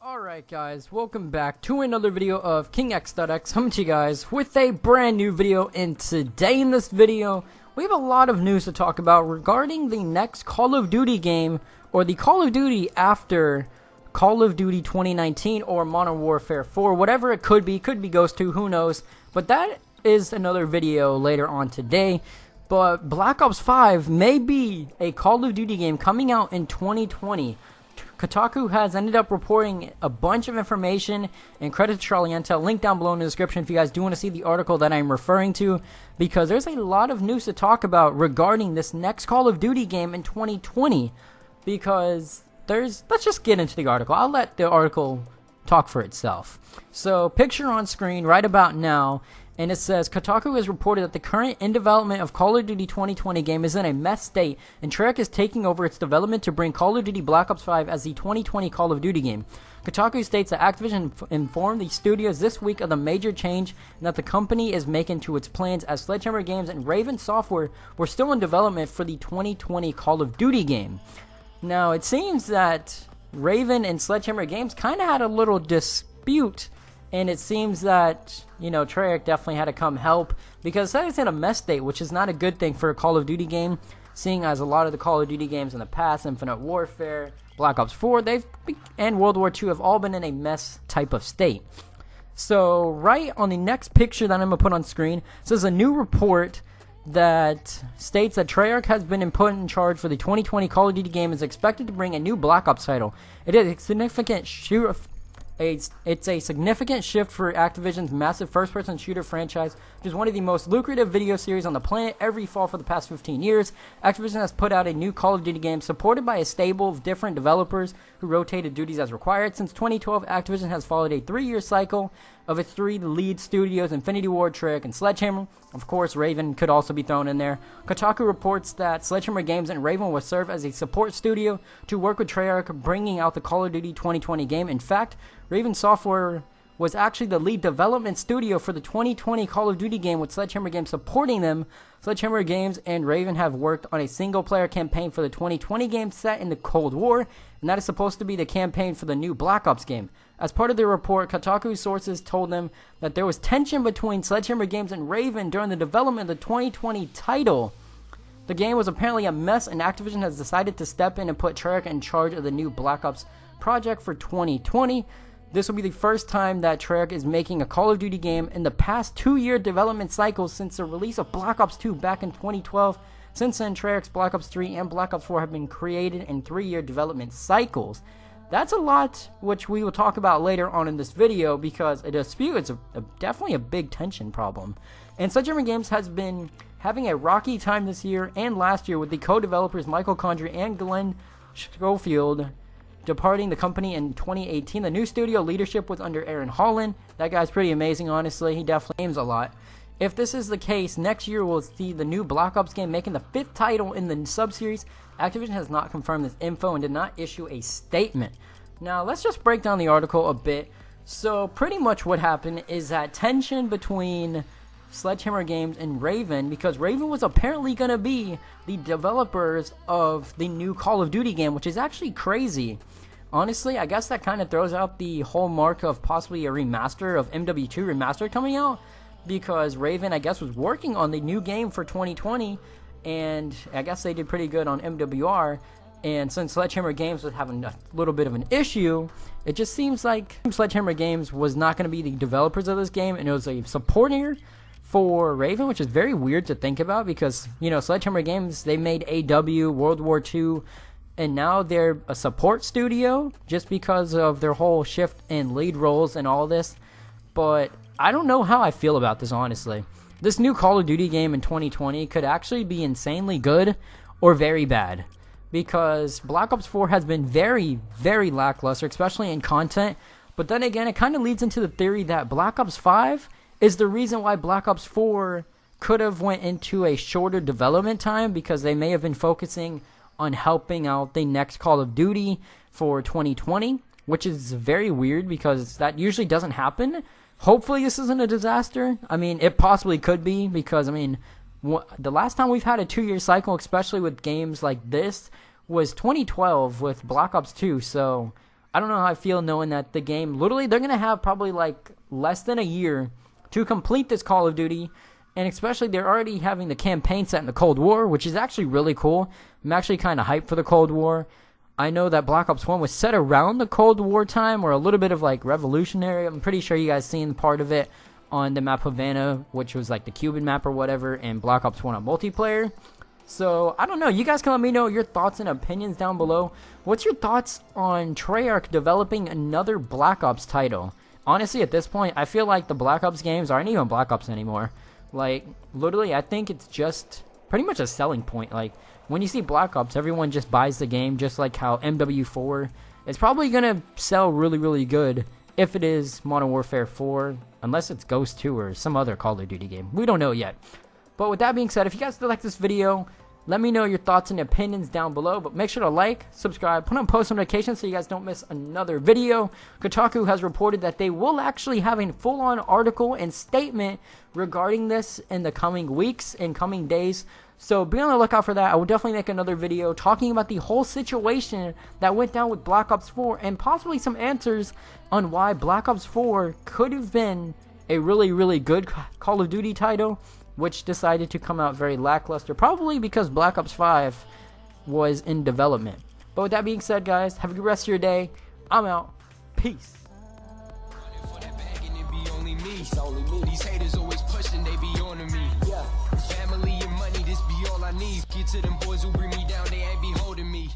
Alright guys, welcome back to another video of KingX.X coming to you guys with a brand new video, and today in this video we have a lot of news to talk about regarding the next Call of Duty game, or the Call of Duty after Call of Duty 2019 or Modern Warfare 4, whatever it could be Ghost 2, who knows, but that is another video later on today. But Black Ops 5 may be a Call of Duty game coming out in 2020. Kotaku has ended up reporting a bunch of information, and credit to Charlie Intel, link down below in the description if you guys do want to see the article that I'm referring to, because there's a lot of news to talk about regarding this next Call of Duty game in 2020, because let's just get into the article. I'll let the article talk for itself. So, picture on screen right about now, and it says, Kotaku has reported that the current in development of Call of Duty 2020 game is in a mess state, and TREYARCH is taking over its development to bring Call of Duty Black Ops 5 as the 2020 Call of Duty game. Kotaku states that Activision informed the studios this week of the major change and that the company is making to its plans, as Sledgehammer Games and Raven Software were still in development for the 2020 Call of Duty game. Now, it seems that Raven and Sledgehammer Games kind of had a little dispute, and it seems that, you know, TREYARCH definitely had to come help, because it's in a mess state, which is not a good thing for a Call of Duty game, seeing as a lot of the Call of Duty games in the past, Infinite Warfare, Black Ops 4, and World War II have all been in a mess type of state. So, right on the next picture that I'm going to put on screen, says a new report that states that TREYARCH has been put in charge for the 2020 Call of Duty game, is expected to bring a new Black Ops title. It is a significant It's a significant shift for Activision's massive first-person shooter franchise, which is one of the most lucrative video series on the planet. Every fall for the past 15 years, Activision has put out a new Call of Duty game supported by a stable of different developers who rotated duties as required. Since 2012, Activision has followed a 3-year cycle of its 3 lead studios, Infinity Ward, TREYARCH, and Sledgehammer. Of course, Raven could also be thrown in there. Kotaku reports that Sledgehammer Games and Raven will serve as a support studio to work with TREYARCH, bringing out the Call of Duty 2020 game. In fact, Raven Software was actually the lead development studio for the 2020 Call of Duty game, with Sledgehammer Games supporting them. Sledgehammer Games and Raven have worked on a single-player campaign for the 2020 game set in the Cold War, and that is supposed to be the campaign for the new Black Ops game. As part of their report, Kotaku sources told them that there was tension between Sledgehammer Games and Raven during the development of the 2020 title. The game was apparently a mess, and Activision has decided to step in and put TREYARCH in charge of the new Black Ops project for 2020. This will be the first time that TREYARCH is making a Call of Duty game in the past 2-year development cycle since the release of Black Ops 2 back in 2012. Since then, TREYARCH's Black Ops 3 and Black Ops 4 have been created in 3-year development cycles. That's a lot, which we will talk about later on in this video, because a dispute is definitely a big tension problem. And Sledgehammer Games has been having a rocky time this year and last year, with the co-developers Michael Condrey and Glenn Schofield departing the company in 2018. The new studio leadership was under Aaron Holland. That guy's pretty amazing, honestly. He definitely games a lot. If this is the case, next year we'll see the new Black Ops game making the 5th title in the sub-series. Activision has not confirmed this info and did not issue a statement. Now, let's just break down the article a bit. So, pretty much what happened is that tension between Sledgehammer Games and Raven, because Raven was apparently going to be the developers of the new Call of Duty game, which is actually crazy. Honestly, I guess that kind of throws out the whole mark of possibly a remaster of MW2 Remastered coming out, because Raven, I guess, was working on the new game for 2020, and I guess they did pretty good on MWR, and since Sledgehammer Games was having a little bit of an issue, it just seems like Sledgehammer Games was not going to be the developers of this game, and it was a supporter for Raven, which is very weird to think about, because, you know, Sledgehammer Games, they made AW, World War II, and now they're a support studio just because of their whole shift in lead roles and all this. But I don't know how I feel about this, honestly. This new Call of Duty game in 2020 could actually be insanely good or very bad, because Black Ops 4 has been very, very lackluster, especially in content. But then again, it kind of leads into the theory that Black Ops 5 is the reason why Black Ops 4 could have went into a shorter development time, because they may have been focusing on helping out the next Call of Duty for 2020, which is very weird because that usually doesn't happen. Hopefully this isn't a disaster. I mean, it possibly could be, because, I mean, the last time we've had a 2-year cycle, especially with games like this, was 2012 with Black Ops 2, so I don't know how I feel knowing that the game, literally, they're going to have probably like less than a year to complete this Call of Duty. And especially, they're already having the campaign set in the Cold War, which is actually really cool. I'm actually kind of hyped for the Cold War. I know that Black Ops 1 was set around the Cold War time, or a little bit of like revolutionary. I'm pretty sure you guys seen part of it on the map Havana, which was like the Cuban map or whatever, and Black Ops 1 on multiplayer. So, I don't know. You guys can let me know your thoughts and opinions down below. What's your thoughts on TREYARCH developing another Black Ops title? Honestly, at this point, I feel like the Black Ops games aren't even Black Ops anymore. Like, literally, I think it's just pretty much a selling point. Like, when you see Black Ops, everyone just buys the game, just like how MW4 is probably going to sell really, really good if it is Modern Warfare 4, unless it's Ghost 2 or some other Call of Duty game. We don't know yet. But with that being said, if you guys did like this video, let me know your thoughts and opinions down below. But make sure to like, subscribe, put on post notifications so you guys don't miss another video. Kotaku has reported that they will actually have a full-on article and statement regarding this in the coming weeks and coming days. So be on the lookout for that. I will definitely make another video talking about the whole situation that went down with Black Ops 4 and possibly some answers on why Black Ops 4 could have been a really, really good Call of Duty title, which decided to come out very lackluster, probably because Black Ops 5 was in development. But with that being said, guys, have a good rest of your day. I'm out. Peace. These haters always pushing, they be on to me. Family and money, this be all I need. Get to them boys who bring me down, they ain't be holding me.